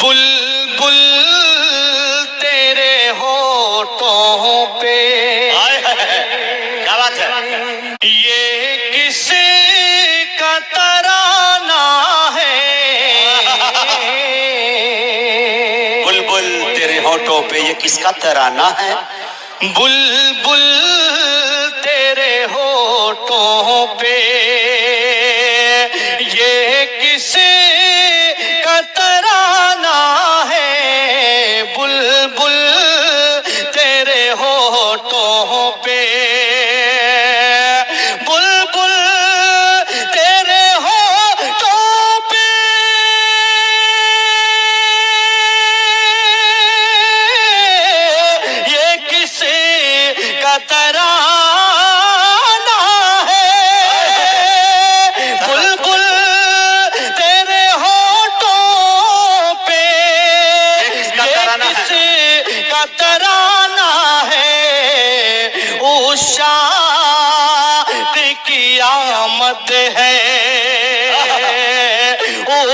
بلبل تیرے ہونٹوں پہ، کیا بات ہے؟ یہ کس کا ترانہ ہے؟ بلبل تیرے ہونٹوں پہ یہ کس کا ترانہ ہے؟ بلبل تیرے ہونٹوں پہ یہ کس کا ترانہ ہے؟ بلبل تیرے ہونٹوں پہ، بلبل تیرے ہونٹوں پہ یہ کس کا ترانہ ہے؟ بلبل تیرے ہونٹوں پہ یہ کس کا ترانہ ہے؟ عشاق کی آمد ہے،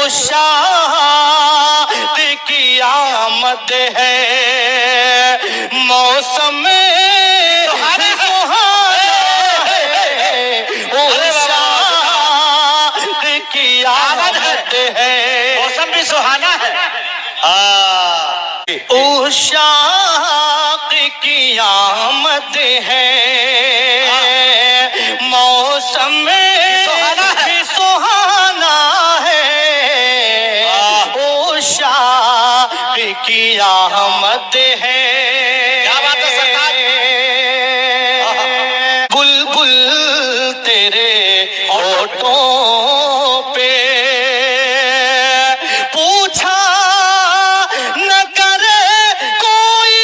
عشاق کی آمد ہے، موسم سہانا ہے، عشاق کی آمد ہے، موسم بھی سہانا ہے۔ عشاق کی آمد ہے، موسم بھی سہانا ہے، عشاق کی آمد ہے۔ کیا بات ہے سرکار؟ بلبل تیرے ہونٹوں پہ پوچھا نہ کرے کوئی،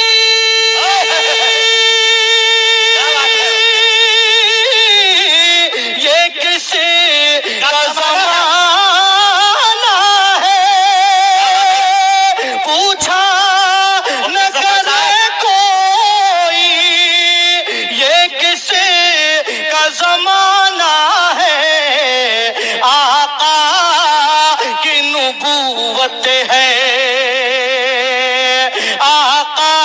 یہ کس کا زمانہ ہے؟ پوچھا نہ کرے کوئی، یہ کس کا زمانہ ہے؟ آقا کی نبوت ہے، آقا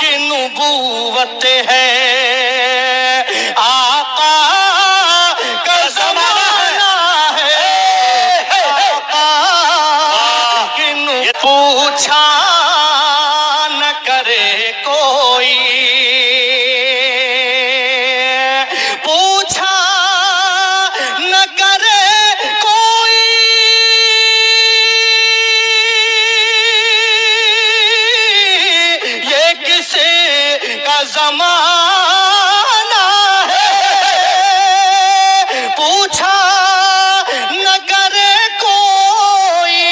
کی نبوت ہے، آقا کا زمانہ ہے، آقا کی نبوت پوچھا نہ کرے کوئی، پوچھا نہ کرے کوئی، یہ کس کا زمانہ ہے؟ پوچھا نہ کرے کوئی،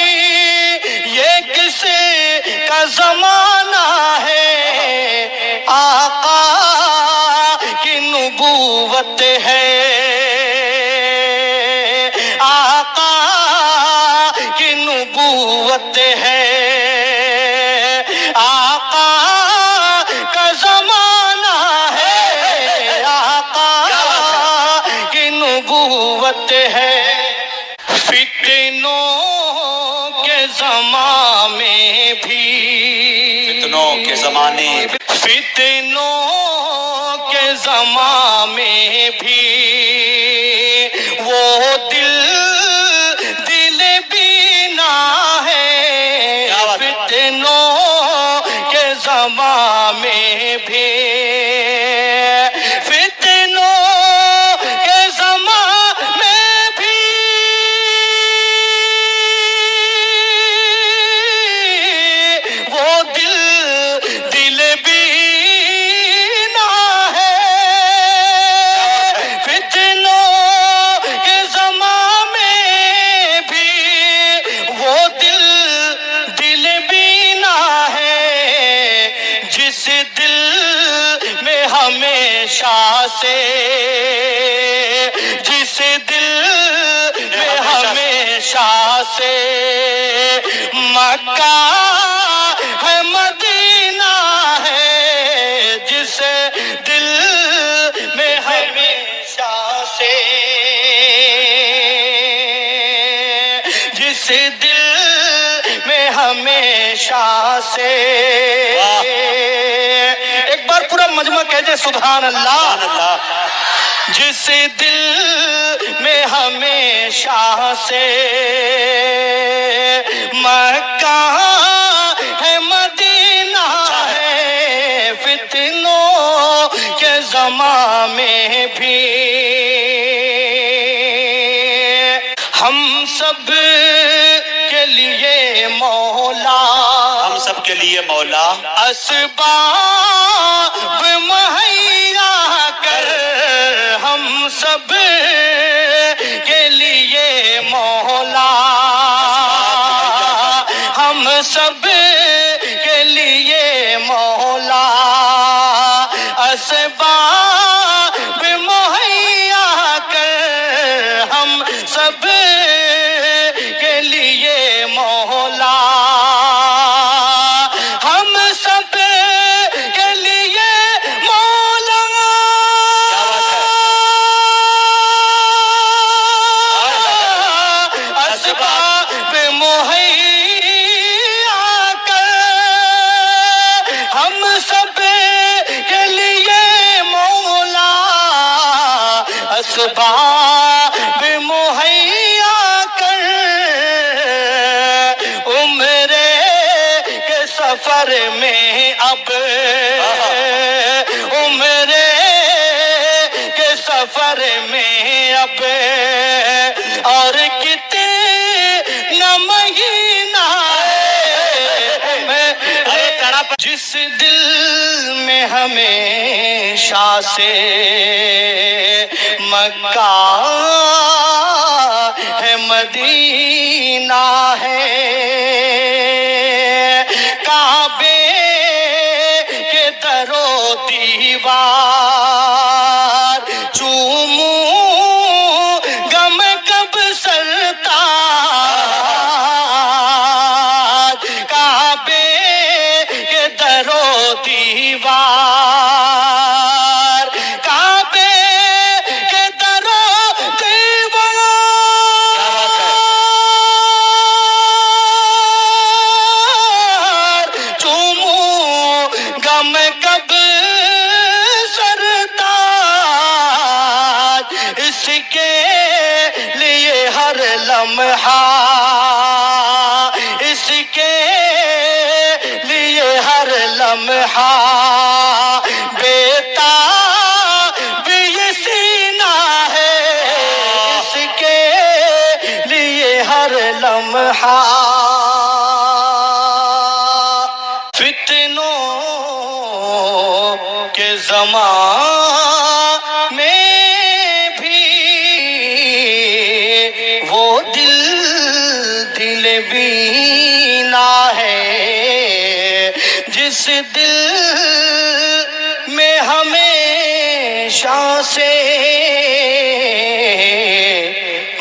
یہ کس کا زمانہ ہے؟ آقا کی نبوت ہے، آقا کی نبوت ہے، آقا کا زمانہ ہے، آقا کی نبوت ہے۔ فتنوں کے زمانے میں بھی، فتنوں کے زمانے، فتنوں کے زمانے میں بھی وہ دل بینا ہے، فتنوں کے زمانے میں بھی، فتنوں کے زمانے میں بھی وہ دل بینا ہے، فتنوں کے زمانے میں بھی وہ دل بینا ہے، جس دل میں ہمیشہ سے، جس دل میں ہمیشہ سے مکہ ہے مدینہ ہے، جس دل میں ہمیشہ سے، جس دل میں ہمیشہ سے. واہ. ایک بار پورا مجمع کہہ دے سبحان اللہ. سبحان اللہ. جس دل میں ہمیشہ سے مکہ ہے مدینہ ہے، فتنوں کے زمان میں بھی ہم سب کے لیے مولا، ہم سب کے لیے مولا اسباب مہیا کر. ہم سب کے لیے مولا، ہم سب کے لیے مولا، اسباب مہیا کر. ہم سب کے لیے مولا، ہم سب کے لیے مولا. اسباب مہیا کر. ہم سب کے لیے مولا، اسباب مہیا کر. عمر کے سفر میں اب، عمر کے سفر میں اب اور کتنا مہینہ ہے. جس دل میں ہمیشہ سے مکہ ہے مدینہ ہے، کعبے کے در و دیوار چوموں غم کب سرتاج. کعبے کے در و دیوار، کعبے کے در و دیوار چوموں غم کب سرتاج. اس کے لیے ہر لمحہ، اس کے لیے ہر لمحہ بیتاب یہ سینہ ہے. اس کے لیے ہر لمحہ فتنوں کے زمان میں بھی وہ دل بینا ہے. جس دل میں ہمیشہ سے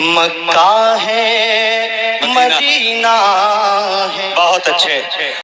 مکہ ہے مدینہ ہے. بہت اچھے.